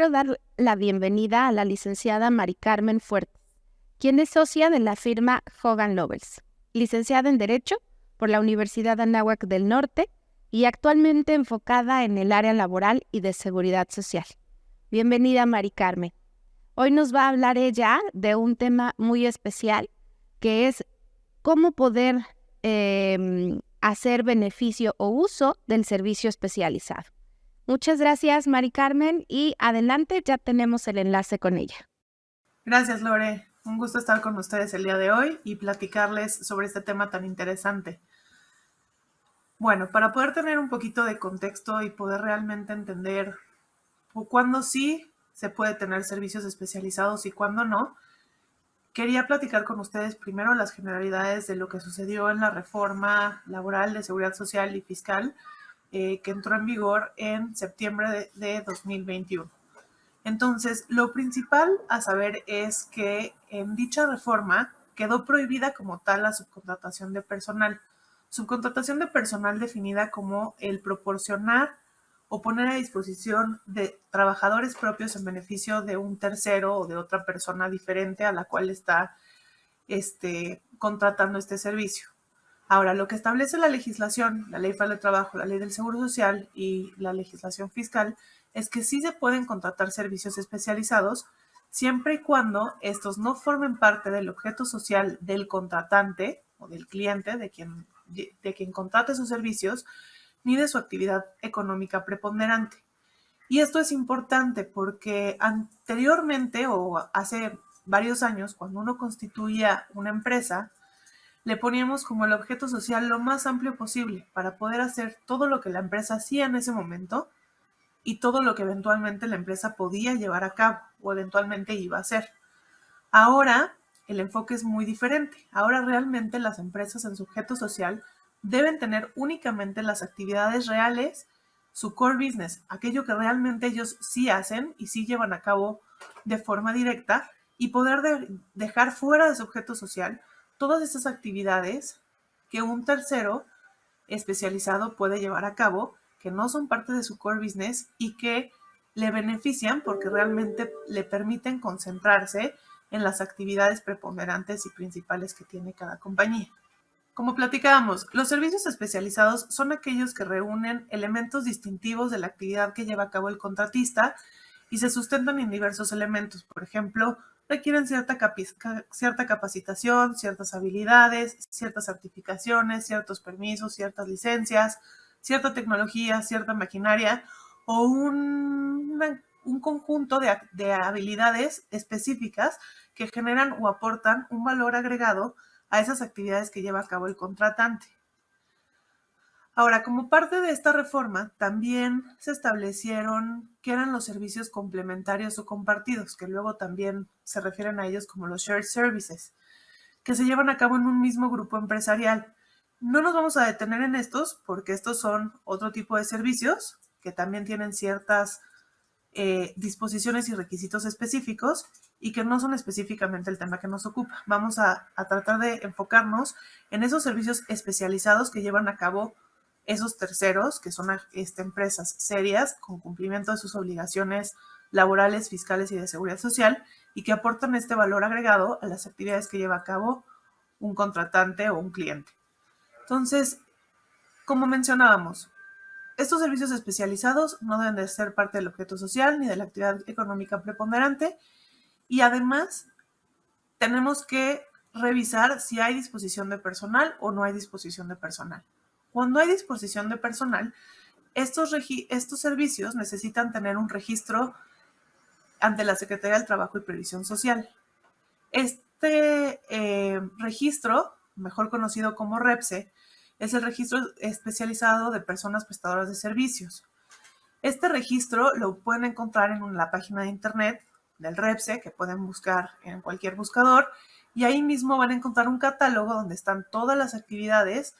quiero dar la bienvenida a la licenciada Mari Carmen Fuertes, quien es socia de la firma Hogan Lovells, licenciada en Derecho por la Universidad Anáhuac del Norte y actualmente enfocada en el área laboral y de seguridad social. Bienvenida, Mari Carmen. Hoy nos va a hablar ella de un tema muy especial, que es cómo poder hacer beneficio o uso del servicio especializado. Muchas gracias, Mari Carmen, y adelante, ya tenemos el enlace con ella. Gracias, Lore. Un gusto estar con ustedes el día de hoy y platicarles sobre este tema tan interesante. Bueno, para poder tener un poquito de contexto y poder realmente entender cuándo sí se puede tener servicios especializados y cuándo no, quería platicar con ustedes primero las generalidades de lo que sucedió en la reforma laboral de seguridad social y fiscal que entró en vigor en septiembre de 2021. Entonces, lo principal a saber es que en dicha reforma quedó prohibida como tal la subcontratación de personal. Subcontratación de personal definida como el proporcionar o poner a disposición de trabajadores propios en beneficio de un tercero o de otra persona diferente a la cual está contratando este servicio. Ahora, lo que establece la legislación, la Ley Federal del Trabajo, la Ley del Seguro Social y la legislación fiscal, es que sí se pueden contratar servicios especializados siempre y cuando estos no formen parte del objeto social del contratante o del cliente, de quien contrate sus servicios, ni de su actividad económica preponderante. Y esto es importante porque anteriormente o hace varios años, cuando uno constituía una empresa, le poníamos como el objeto social lo más amplio posible para poder hacer todo lo que la empresa hacía en ese momento y todo lo que eventualmente la empresa podía llevar a cabo o eventualmente iba a hacer. Ahora el enfoque es muy diferente. Ahora realmente las empresas en su objeto social deben tener únicamente las actividades reales, su core business, aquello que realmente ellos sí hacen y sí llevan a cabo de forma directa, y poder dejar fuera de su objeto social todas estas actividades que un tercero especializado puede llevar a cabo, que no son parte de su core business y que le benefician porque realmente le permiten concentrarse en las actividades preponderantes y principales que tiene cada compañía. Como platicábamos, los servicios especializados son aquellos que reúnen elementos distintivos de la actividad que lleva a cabo el contratista y se sustentan en diversos elementos. Por ejemplo, requieren cierta capacitación, ciertas habilidades, ciertas certificaciones, ciertos permisos, ciertas licencias, cierta tecnología, cierta maquinaria o un conjunto de habilidades específicas que generan o aportan un valor agregado a esas actividades que lleva a cabo el contratante. Ahora, como parte de esta reforma, también se establecieron qué eran los servicios complementarios o compartidos, que luego también se refieren a ellos como los shared services, que se llevan a cabo en un mismo grupo empresarial. No nos vamos a detener en estos porque estos son otro tipo de servicios que también tienen ciertas disposiciones y requisitos específicos y que no son específicamente el tema que nos ocupa. Vamos a tratar de enfocarnos en esos servicios especializados que llevan a cabo esos terceros, que son empresas serias con cumplimiento de sus obligaciones laborales, fiscales y de seguridad social, y que aportan este valor agregado a las actividades que lleva a cabo un contratante o un cliente. Entonces, como mencionábamos, estos servicios especializados no deben de ser parte del objeto social ni de la actividad económica preponderante, y además tenemos que revisar si hay disposición de personal o no hay disposición de personal. Cuando hay disposición de personal, estos servicios necesitan tener un registro ante la Secretaría del Trabajo y Previsión Social. Este registro, mejor conocido como REPSE, es el registro especializado de personas prestadoras de servicios. Este registro lo pueden encontrar en la página de internet del REPSE, que pueden buscar en cualquier buscador, y ahí mismo van a encontrar un catálogo donde están todas las actividades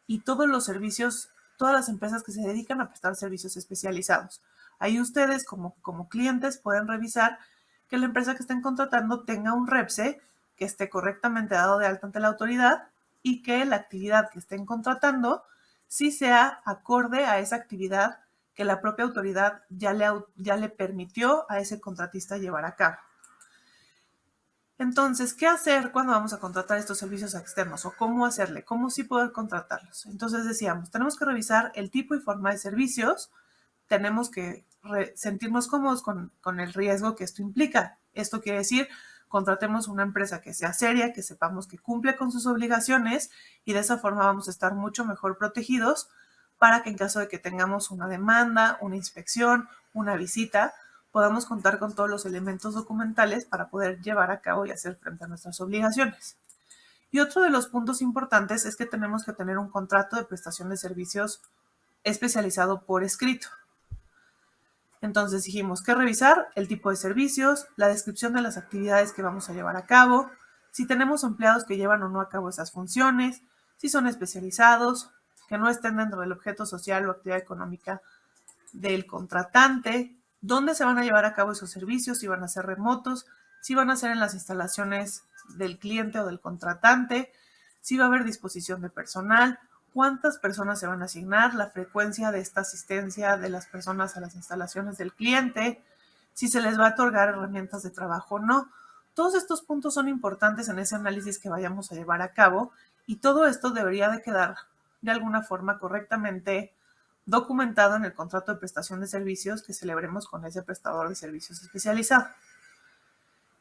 y todos los servicios, todas las empresas que se dedican a prestar servicios especializados. Ahí ustedes como clientes pueden revisar que la empresa que estén contratando tenga un REPSE que esté correctamente dado de alta ante la autoridad y que la actividad que estén contratando sí sea acorde a esa actividad que la propia autoridad ya le permitió a ese contratista llevar a cabo. Entonces, ¿qué hacer cuando vamos a contratar estos servicios externos? ¿O cómo hacerle? ¿Cómo sí poder contratarlos? Entonces decíamos, tenemos que revisar el tipo y forma de servicios, tenemos que sentirnos cómodos con el riesgo que esto implica. Esto quiere decir, contratemos una empresa que sea seria, que sepamos que cumple con sus obligaciones y de esa forma vamos a estar mucho mejor protegidos para que en caso de que tengamos una demanda, una inspección, una visita, podamos contar con todos los elementos documentales para poder llevar a cabo y hacer frente a nuestras obligaciones. Y otro de los puntos importantes es que tenemos que tener un contrato de prestación de servicios especializado por escrito. Entonces dijimos que revisar el tipo de servicios, la descripción de las actividades que vamos a llevar a cabo, si tenemos empleados que llevan o no a cabo esas funciones, si son especializados, que no estén dentro del objeto social o actividad económica del contratante, dónde se van a llevar a cabo esos servicios, si van a ser remotos, si van a ser en las instalaciones del cliente o del contratante, si va a haber disposición de personal, cuántas personas se van a asignar, la frecuencia de esta asistencia de las personas a las instalaciones del cliente, si se les va a otorgar herramientas de trabajo o no. Todos estos puntos son importantes en ese análisis que vayamos a llevar a cabo y todo esto debería de quedar de alguna forma correctamente documentado en el contrato de prestación de servicios que celebremos con ese prestador de servicios especializado.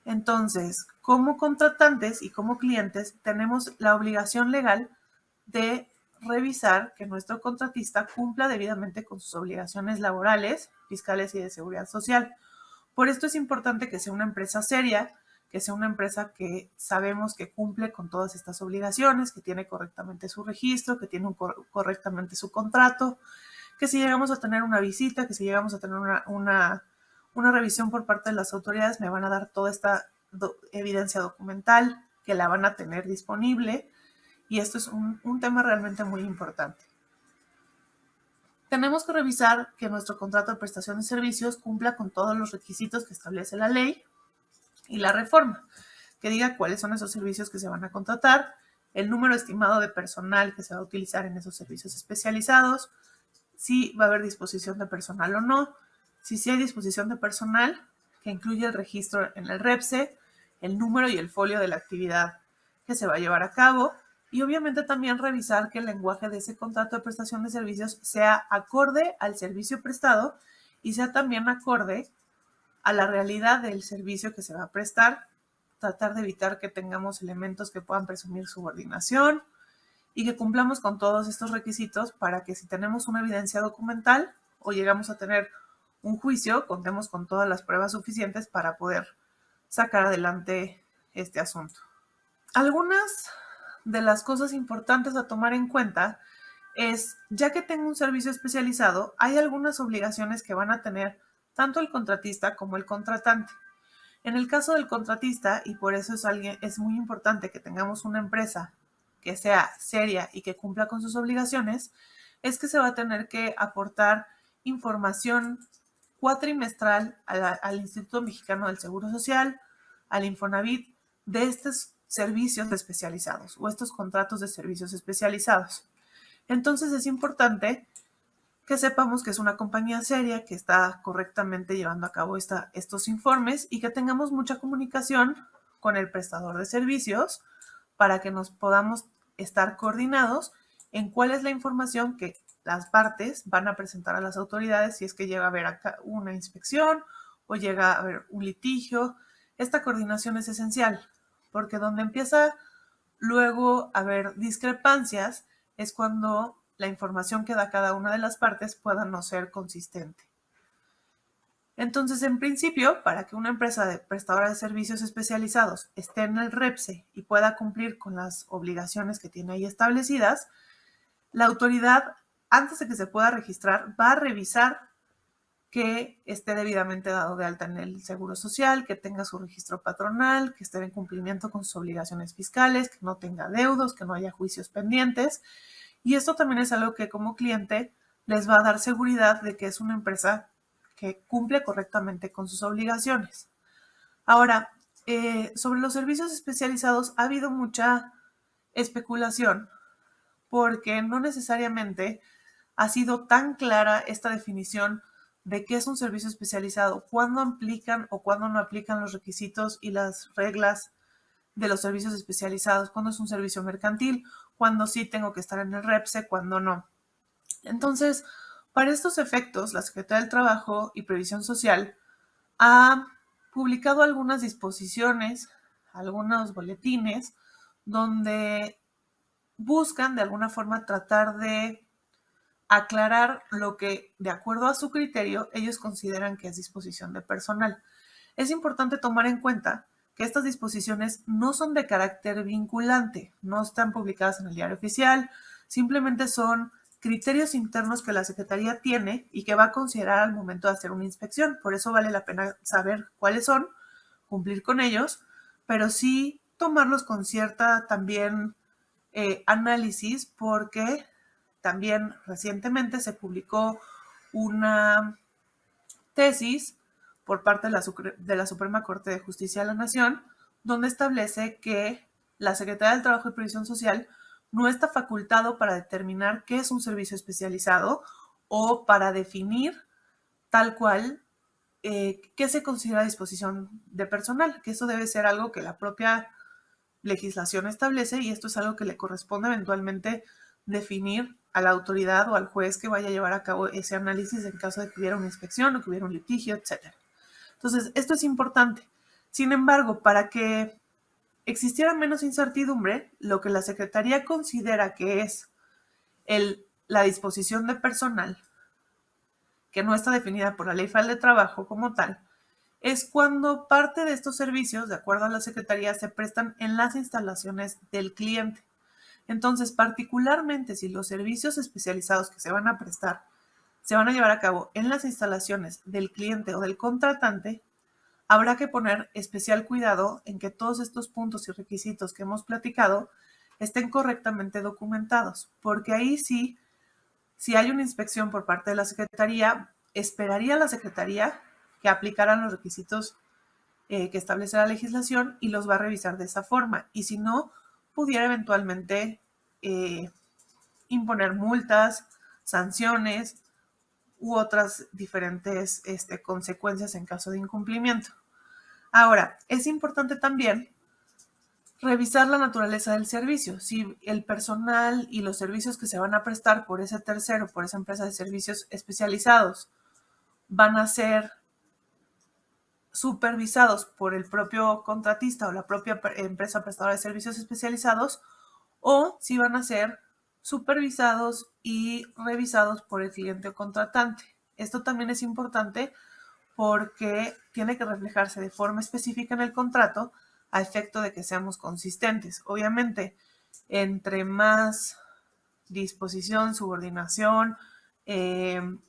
Entonces, como contratantes y como clientes, tenemos la obligación legal de revisar que nuestro contratista cumpla debidamente con sus obligaciones laborales, fiscales y de seguridad social. Por esto es importante que sea una empresa seria, que sea una empresa que sabemos que cumple con todas estas obligaciones, que tiene correctamente su registro, que tiene correctamente su contrato, que si llegamos a tener una visita, que si llegamos a tener una revisión por parte de las autoridades, me van a dar toda esta evidencia documental, que la van a tener disponible, y esto es un tema realmente muy importante. Tenemos que revisar que nuestro contrato de prestación de servicios cumpla con todos los requisitos que establece la ley y la reforma, que diga cuáles son esos servicios que se van a contratar, el número estimado de personal que se va a utilizar en esos servicios especializados, si va a haber disposición de personal o no, si sí hay disposición de personal, que incluye el registro en el REPSE, el número y el folio de la actividad que se va a llevar a cabo, y obviamente también revisar que el lenguaje de ese contrato de prestación de servicios sea acorde al servicio prestado y sea también acorde a la realidad del servicio que se va a prestar, tratar de evitar que tengamos elementos que puedan presumir subordinación y que cumplamos con todos estos requisitos para que si tenemos una evidencia documental o llegamos a tener un juicio, contemos con todas las pruebas suficientes para poder sacar adelante este asunto. Algunas de las cosas importantes a tomar en cuenta es, ya que tengo un servicio especializado, hay algunas obligaciones que van a tener tanto el contratista como el contratante. En el caso del contratista, y por eso es muy importante que tengamos una empresa que sea seria y que cumpla con sus obligaciones, es que se va a tener que aportar información cuatrimestral al Instituto Mexicano del Seguro Social, al Infonavit, de estos servicios especializados o estos contratos de servicios especializados. Entonces es importante que sepamos que es una compañía seria, que está correctamente llevando a cabo estos informes y que tengamos mucha comunicación con el prestador de servicios para que nos podamos estar coordinados en cuál es la información que las partes van a presentar a las autoridades si es que llega a haber una inspección o llega a haber un litigio. Esta coordinación es esencial porque donde empieza luego a haber discrepancias es cuando la información que da cada una de las partes pueda no ser consistente. Entonces, en principio, para que una empresa de prestadora de servicios especializados esté en el REPSE y pueda cumplir con las obligaciones que tiene ahí establecidas, la autoridad, antes de que se pueda registrar, va a revisar que esté debidamente dado de alta en el Seguro Social, que tenga su registro patronal, que esté en cumplimiento con sus obligaciones fiscales, que no tenga deudos, que no haya juicios pendientes. Y esto también es algo que como cliente les va a dar seguridad de que es una empresa que cumple correctamente con sus obligaciones. Ahora, sobre los servicios especializados ha habido mucha especulación porque no necesariamente ha sido tan clara esta definición de qué es un servicio especializado, cuándo aplican o cuándo no aplican los requisitos y las reglas de los servicios especializados, cuándo es un servicio mercantil, cuándo sí tengo que estar en el REPSE, cuándo no. Entonces, para estos efectos, la Secretaría del Trabajo y Previsión Social ha publicado algunas disposiciones, algunos boletines, donde buscan de alguna forma tratar de aclarar lo que, de acuerdo a su criterio, ellos consideran que es disposición de personal. Es importante tomar en cuenta que estas disposiciones no son de carácter vinculante, no están publicadas en el diario oficial, simplemente son criterios internos que la Secretaría tiene y que va a considerar al momento de hacer una inspección. Por eso vale la pena saber cuáles son, cumplir con ellos, pero sí tomarlos con cierta también análisis, porque también recientemente se publicó una tesis por parte de la Suprema Corte de Justicia de la Nación, donde establece que la Secretaría del Trabajo y Previsión Social no está facultado para determinar qué es un servicio especializado o para definir tal cual qué se considera disposición de personal, que eso debe ser algo que la propia legislación establece, y esto es algo que le corresponde eventualmente definir a la autoridad o al juez que vaya a llevar a cabo ese análisis en caso de que hubiera una inspección o que hubiera un litigio, etc. Entonces, esto es importante. Sin embargo, para que existiera menos incertidumbre, lo que la Secretaría considera que es la disposición de personal, que no está definida por la Ley Federal de Trabajo como tal, es cuando parte de estos servicios, de acuerdo a la Secretaría, se prestan en las instalaciones del cliente. Entonces, particularmente si los servicios especializados que se van a prestar se van a llevar a cabo en las instalaciones del cliente o del contratante, habrá que poner especial cuidado en que todos estos puntos y requisitos que hemos platicado estén correctamente documentados, porque ahí sí, si hay una inspección por parte de la Secretaría, esperaría la Secretaría que aplicaran los requisitos que establece la legislación y los va a revisar de esa forma. Y si no, pudiera eventualmente imponer multas, sanciones u otras diferentes consecuencias en caso de incumplimiento. Ahora, es importante también revisar la naturaleza del servicio. Si el personal y los servicios que se van a prestar por ese tercero, por esa empresa de servicios especializados, van a ser supervisados por el propio contratista o la propia empresa prestadora de servicios especializados, o si van a ser supervisados y revisados por el cliente o contratante. Esto también es importante porque tiene que reflejarse de forma específica en el contrato a efecto de que seamos consistentes. Obviamente, entre más disposición, subordinación,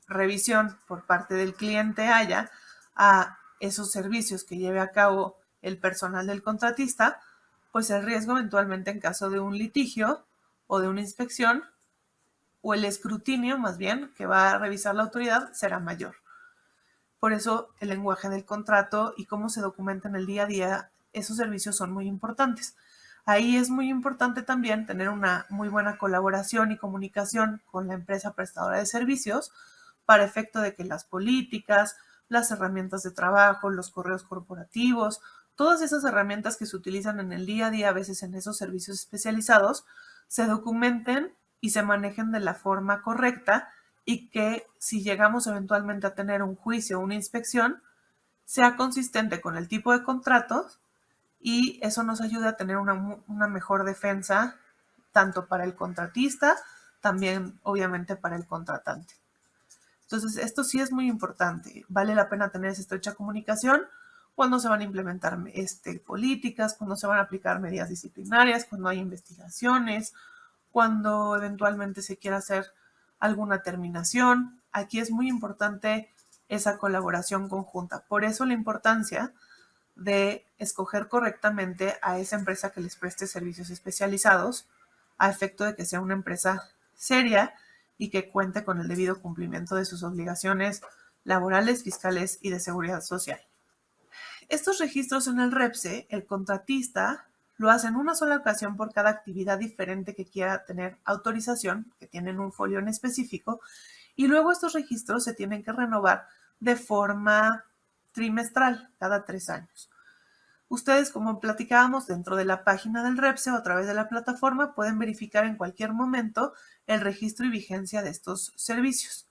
revisión por parte del cliente haya a esos servicios que lleve a cabo el personal del contratista, pues el riesgo eventualmente en caso de un litigio o de una inspección, o el escrutinio más bien que va a revisar la autoridad, será mayor. Por eso el lenguaje del contrato y cómo se documenta en el día a día esos servicios son muy importantes. Ahí es muy importante también tener una muy buena colaboración y comunicación con la empresa prestadora de servicios para efecto de que las políticas, las herramientas de trabajo, los correos corporativos, todas esas herramientas que se utilizan en el día a día a veces en esos servicios especializados, se documenten y se manejen de la forma correcta, y que si llegamos eventualmente a tener un juicio o una inspección, sea consistente con el tipo de contratos, y eso nos ayuda a tener una mejor defensa tanto para el contratista, también obviamente para el contratante. Entonces, esto sí es muy importante. Vale la pena tener esa estrecha comunicación cuando se van a implementar políticas, cuando se van a aplicar medidas disciplinarias, cuando hay investigaciones, cuando eventualmente se quiera hacer alguna terminación. Aquí es muy importante esa colaboración conjunta. Por eso la importancia de escoger correctamente a esa empresa que les preste servicios especializados a efecto de que sea una empresa seria y que cuente con el debido cumplimiento de sus obligaciones laborales, fiscales y de seguridad social. Estos registros en el REPSE, el contratista lo hace en una sola ocasión por cada actividad diferente que quiera tener autorización, que tienen un folio en específico, y luego estos registros se tienen que renovar de forma trimestral, cada 3 años. Ustedes, como platicábamos, dentro de la página del REPSE o a través de la plataforma, pueden verificar en cualquier momento el registro y vigencia de estos servicios,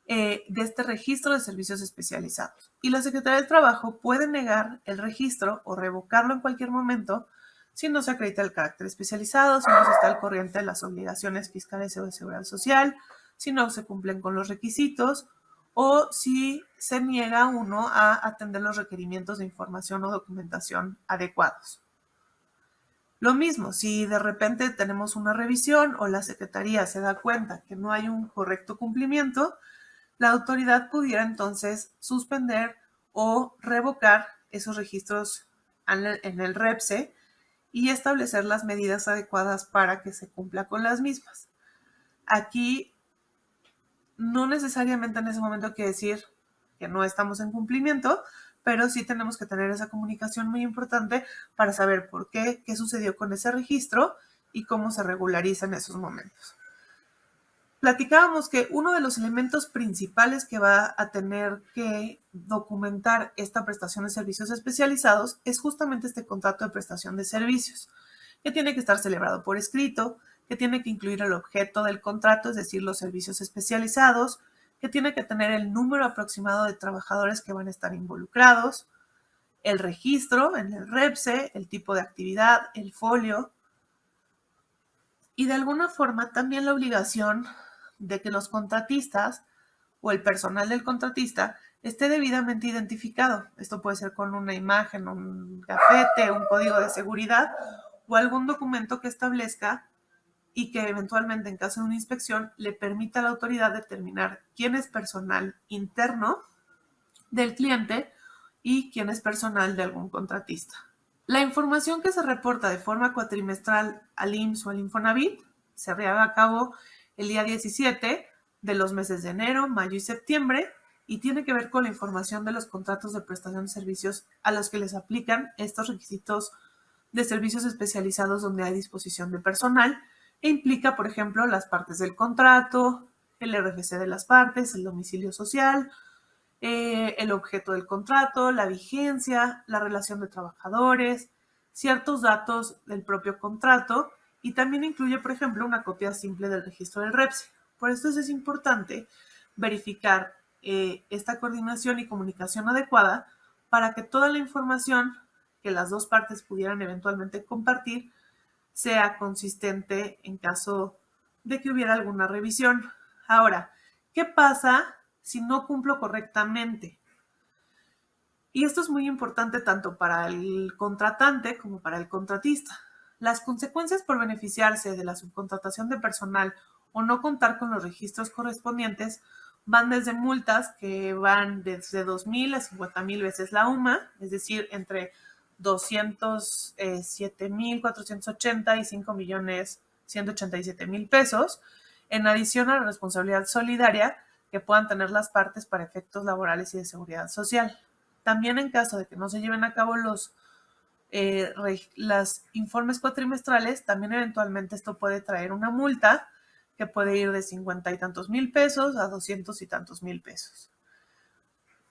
de este registro de servicios especializados. Y la Secretaría del Trabajo puede negar el registro o revocarlo en cualquier momento si no se acredita el carácter especializado, si no se está al corriente de las obligaciones fiscales o de seguridad social, si no se cumplen con los requisitos o si se niega uno a atender los requerimientos de información o documentación adecuados. Lo mismo, si de repente tenemos una revisión o la Secretaría se da cuenta que no hay un correcto cumplimiento, la autoridad pudiera entonces suspender o revocar esos registros en el REPSE y establecer las medidas adecuadas para que se cumpla con las mismas. Aquí no necesariamente en ese momento quiere decir que no estamos en cumplimiento, pero sí tenemos que tener esa comunicación muy importante para saber por qué sucedió con ese registro y cómo se regulariza en esos momentos. Platicábamos que uno de los elementos principales que va a tener que documentar esta prestación de servicios especializados es justamente este contrato de prestación de servicios, que tiene que estar celebrado por escrito, que tiene que incluir el objeto del contrato, es decir, los servicios especializados, que tiene que tener el número aproximado de trabajadores que van a estar involucrados, el registro en el REPSE, el tipo de actividad, el folio, y de alguna forma también la obligación de que los contratistas o el personal del contratista esté debidamente identificado. Esto puede ser con una imagen, un gafete, un código de seguridad o algún documento que establezca y que eventualmente en caso de una inspección le permita a la autoridad determinar quién es personal interno del cliente y quién es personal de algún contratista. La información que se reporta de forma cuatrimestral al IMSS o al Infonavit se lleva a cabo el día 17 de los meses de enero, mayo y septiembre y tiene que ver con la información de los contratos de prestación de servicios a los que les aplican estos requisitos de servicios especializados donde hay disposición de personal e implica, por ejemplo, las partes del contrato, el RFC de las partes, el domicilio social, el objeto del contrato, la vigencia, la relación de trabajadores, ciertos datos del propio contrato y también incluye, por ejemplo, una copia simple del registro del REPSE. Por eso es importante verificar esta coordinación y comunicación adecuada para que toda la información que las dos partes pudieran eventualmente compartir sea consistente en caso de que hubiera alguna revisión. Ahora, ¿qué pasa si no cumplo correctamente? Y esto es muy importante tanto para el contratante como para el contratista. Las consecuencias por beneficiarse de la subcontratación de personal o no contar con los registros correspondientes van desde multas que van desde 2,000 a 50,000 veces la UMA, es decir, entre 207,480 y 5,187,000 pesos, en adición a la responsabilidad solidaria que puedan tener las partes para efectos laborales y de seguridad social. También en caso de que no se lleven a cabo los informes cuatrimestrales, también eventualmente esto puede traer una multa que puede ir de 50 y tantos mil pesos a 200 y tantos mil pesos.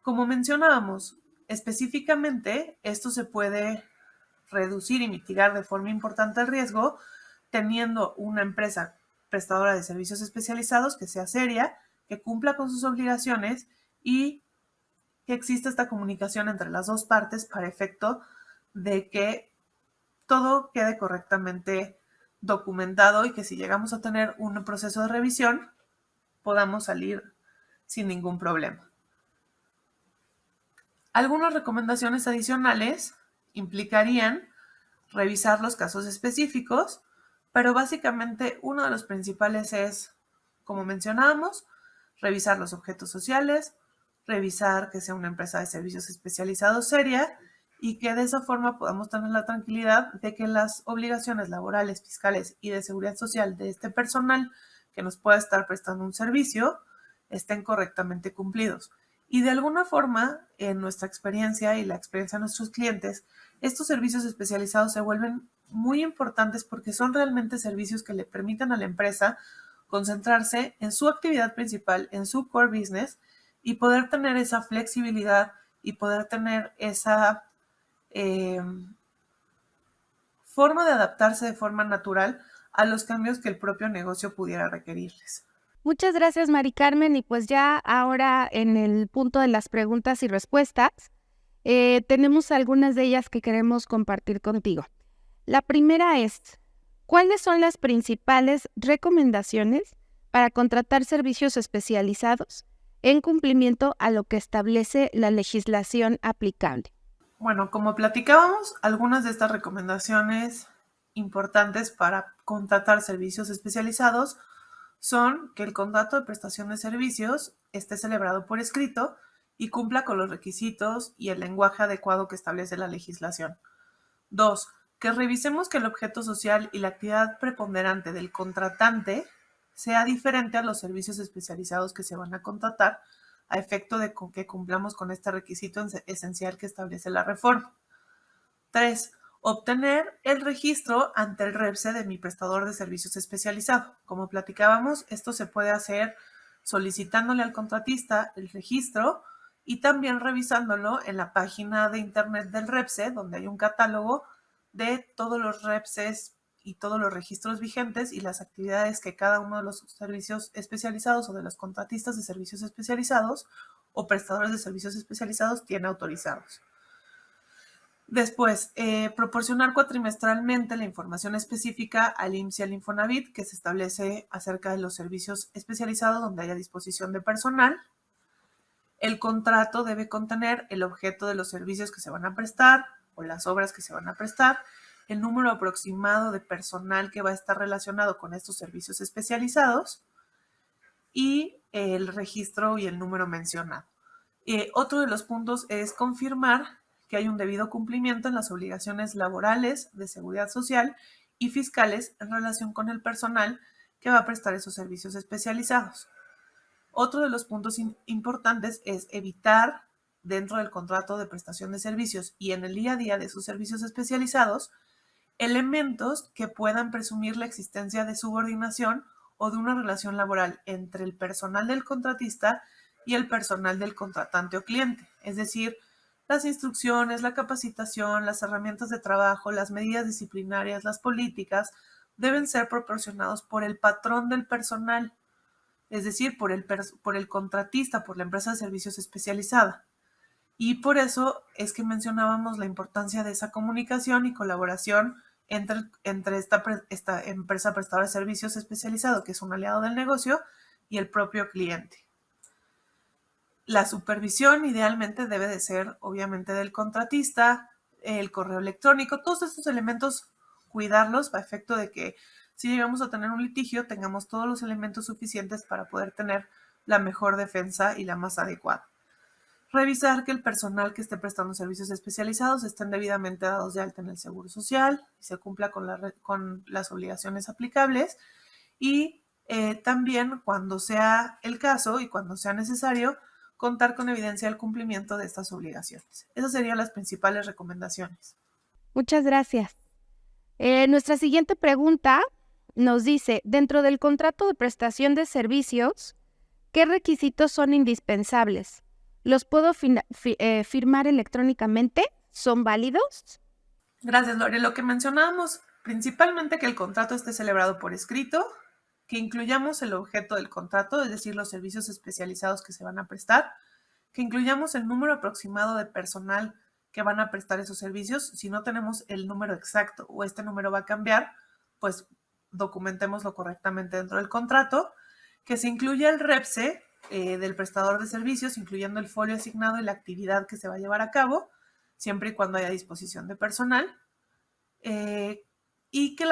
Como mencionábamos, específicamente esto se puede reducir y mitigar de forma importante el riesgo teniendo una empresa prestadora de servicios especializados que sea seria, que cumpla con sus obligaciones y que exista esta comunicación entre las dos partes para efecto de que todo quede correctamente documentado y que si llegamos a tener un proceso de revisión podamos salir sin ningún problema. Algunas recomendaciones adicionales implicarían revisar los casos específicos, pero básicamente uno de los principales es, como mencionábamos, revisar los objetos sociales, revisar que sea una empresa de servicios especializados seria y que de esa forma podamos tener la tranquilidad de que las obligaciones laborales, fiscales y de seguridad social de este personal que nos pueda estar prestando un servicio estén correctamente cumplidos. Y de alguna forma, en nuestra experiencia y la experiencia de nuestros clientes, estos servicios especializados se vuelven muy importantes porque son realmente servicios que le permiten a la empresa concentrarse en su actividad principal, en su core business, y poder tener esa flexibilidad y poder tener esa eh, forma de adaptarse de forma natural a los cambios que el propio negocio pudiera requerirles. Muchas gracias, Mari Carmen. Y pues ya ahora en el punto de las preguntas y respuestas, tenemos algunas de ellas que queremos compartir contigo. La primera es, ¿cuáles son las principales recomendaciones para contratar servicios especializados en cumplimiento a lo que establece la legislación aplicable? Bueno, como platicábamos, algunas de estas recomendaciones importantes para contratar servicios especializados son que el contrato de prestación de servicios esté celebrado por escrito y cumpla con los requisitos y el lenguaje adecuado que establece la legislación. 2. Que revisemos que el objeto social y la actividad preponderante del contratante sea diferente a los servicios especializados que se van a contratar a efecto de que cumplamos con este requisito esencial que establece la reforma. 3. Obtener el registro ante el REPSE de mi prestador de servicios especializado. Como platicábamos, esto se puede hacer solicitándole al contratista el registro y también revisándolo en la página de internet del REPSE, donde hay un catálogo de todos los REPSES y todos los registros vigentes y las actividades que cada uno de los servicios especializados o de los contratistas de servicios especializados o prestadores de servicios especializados tiene autorizados. Después, proporcionar cuatrimestralmente la información específica al IMSS y al Infonavit que se establece acerca de los servicios especializados donde haya disposición de personal. El contrato debe contener el objeto de los servicios que se van a prestar o las obras que se van a prestar, el número aproximado de personal que va a estar relacionado con estos servicios especializados y el registro y el número mencionado. Otro de los puntos es confirmar que hay un debido cumplimiento en las obligaciones laborales, de seguridad social y fiscales en relación con el personal que va a prestar esos servicios especializados. Otro de los puntos importantes es evitar, dentro del contrato de prestación de servicios y en el día a día de sus servicios especializados, elementos que puedan presumir la existencia de subordinación o de una relación laboral entre el personal del contratista y el personal del contratante o cliente. Es decir, las instrucciones, la capacitación, las herramientas de trabajo, las medidas disciplinarias, las políticas, deben ser proporcionados por el patrón del personal, es decir, por el contratista, por la empresa de servicios especializada. Y por eso es que mencionábamos la importancia de esa comunicación y colaboración entre esta empresa prestadora de servicios especializado, que es un aliado del negocio, y el propio cliente. La supervisión idealmente debe de ser, obviamente, del contratista, el correo electrónico, todos estos elementos, cuidarlos a efecto de que si llegamos a tener un litigio, tengamos todos los elementos suficientes para poder tener la mejor defensa y la más adecuada. Revisar que el personal que esté prestando servicios especializados estén debidamente dados de alta en el Seguro Social y se cumpla con las obligaciones aplicables. Y también, cuando sea el caso y cuando sea necesario, contar con evidencia del cumplimiento de estas obligaciones. Esas serían las principales recomendaciones. Muchas gracias. Nuestra siguiente pregunta nos dice, dentro del contrato de prestación de servicios, ¿qué requisitos son indispensables? ¿Los puedo firmar electrónicamente? ¿Son válidos? Gracias, Lore. Lo que mencionábamos, principalmente que el contrato esté celebrado por escrito, que incluyamos el objeto del contrato, es decir, los servicios especializados que se van a prestar, que incluyamos el número aproximado de personal que van a prestar esos servicios. Si no tenemos el número exacto o este número va a cambiar, pues documentémoslo correctamente dentro del contrato, que se incluya el REPSE del prestador de servicios, incluyendo el folio asignado y la actividad que se va a llevar a cabo, siempre y cuando haya disposición de personal, y que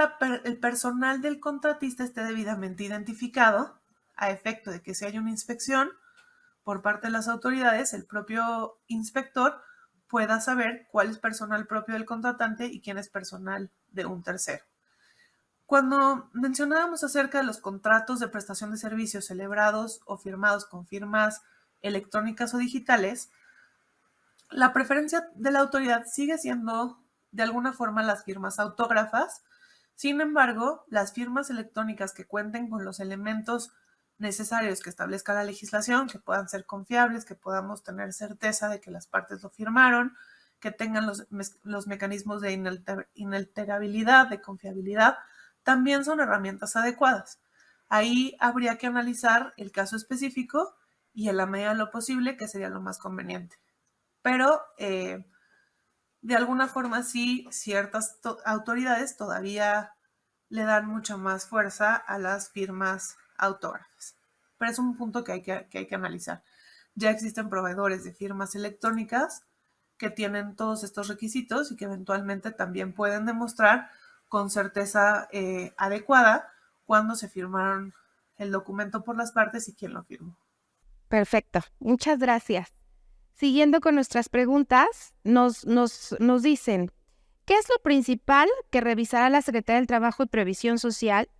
el personal del contratista esté debidamente identificado a efecto de que si hay una inspección por parte de las autoridades, el propio inspector pueda saber cuál es personal propio del contratante y quién es personal de un tercero. Cuando mencionábamos acerca de los contratos de prestación de servicios celebrados o firmados con firmas electrónicas o digitales, la preferencia de la autoridad sigue siendo de alguna forma las firmas autógrafas. Sin embargo, las firmas electrónicas que cuenten con los elementos necesarios que establezca la legislación, que puedan ser confiables, que podamos tener certeza de que las partes lo firmaron, que tengan los mecanismos de inalterabilidad, de confiabilidad, también son herramientas adecuadas. Ahí habría que analizar el caso específico y en la medida de lo posible, que sería lo más conveniente. Pero de alguna forma sí, ciertas autoridades todavía le dan mucho más fuerza a las firmas autógrafas. Pero es un punto que hay que analizar. Ya existen proveedores de firmas electrónicas que tienen todos estos requisitos y que eventualmente también pueden demostrar con certeza adecuada cuándo se firmaron el documento por las partes y quién lo firmó. Perfecto, muchas gracias. Siguiendo con nuestras preguntas, nos dicen, ¿qué es lo principal que revisará la Secretaría del Trabajo y Previsión Social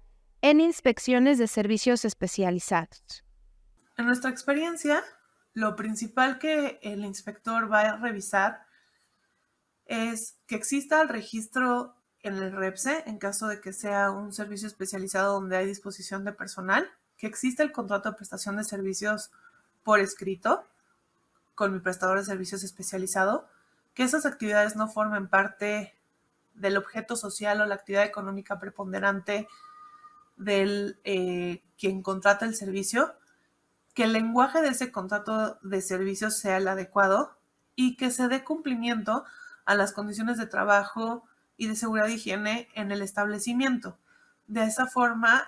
en inspecciones de servicios especializados? En nuestra experiencia, lo principal que el inspector va a revisar es que exista el registro en el REPSE, en caso de que sea un servicio especializado donde hay disposición de personal, que exista el contrato de prestación de servicios por escrito con mi prestador de servicios especializado, que esas actividades no formen parte del objeto social o la actividad económica preponderante del quien contrata el servicio, que el lenguaje de ese contrato de servicios sea el adecuado y que se dé cumplimiento a las condiciones de trabajo y de seguridad e higiene en el establecimiento. De esa forma,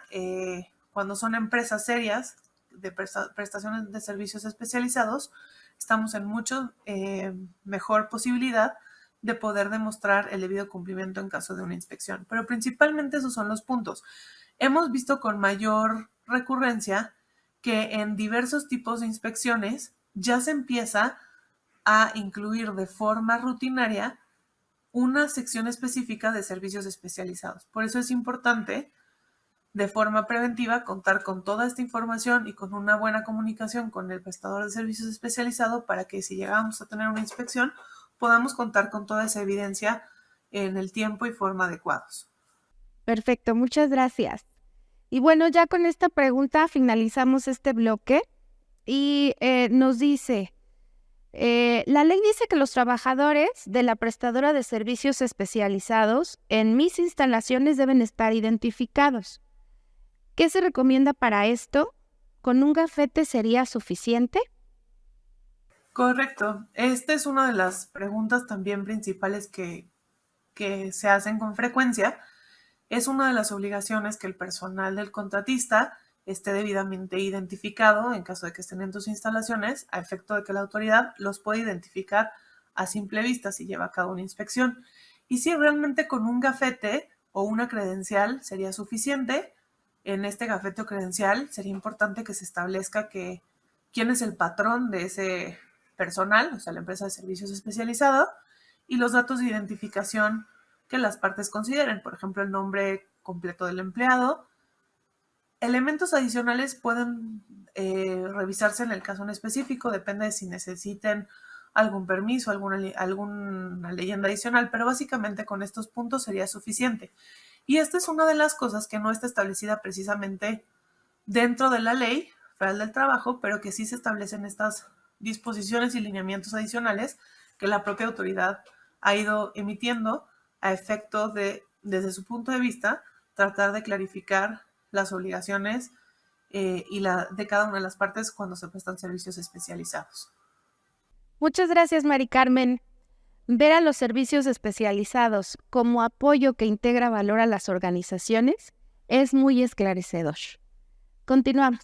cuando son empresas serias de prestaciones de servicios especializados, estamos en mucho mejor posibilidad de poder demostrar el debido cumplimiento en caso de una inspección. Pero principalmente esos son los puntos. Hemos visto con mayor recurrencia que en diversos tipos de inspecciones ya se empieza a incluir de forma rutinaria una sección específica de servicios especializados. Por eso es importante, de forma preventiva, contar con toda esta información y con una buena comunicación con el prestador de servicios especializado para que si llegamos a tener una inspección, podamos contar con toda esa evidencia en el tiempo y forma adecuados. Perfecto, muchas gracias. Y bueno, ya con esta pregunta finalizamos este bloque y nos dice, la ley dice que los trabajadores de la prestadora de servicios especializados en mis instalaciones deben estar identificados. ¿Qué se recomienda para esto? ¿Con un gafete sería suficiente? Correcto. Esta es una de las preguntas también principales que se hacen con frecuencia. Es una de las obligaciones que el personal del contratista esté debidamente identificado en caso de que estén en tus instalaciones, a efecto de que la autoridad los pueda identificar a simple vista si lleva a cabo una inspección. Y si realmente con un gafete o una credencial sería suficiente, en este gafete o credencial sería importante que se establezca quién es el patrón de ese personal, o sea, la empresa de servicios especializado, y los datos de identificación que las partes consideren, por ejemplo, el nombre completo del empleado. Elementos adicionales pueden revisarse en el caso en específico, depende de si necesiten algún permiso, alguna leyenda adicional, pero básicamente con estos puntos sería suficiente. Y esta es una de las cosas que no está establecida precisamente dentro de la Ley Federal del Trabajo, pero que sí se establecen estas disposiciones y lineamientos adicionales que la propia autoridad ha ido emitiendo a efecto de, desde su punto de vista, tratar de clarificar las obligaciones de cada una de las partes cuando se prestan servicios especializados. Muchas gracias, Mari Carmen. Ver a los servicios especializados como apoyo que integra valor a las organizaciones es muy esclarecedor. Continuamos.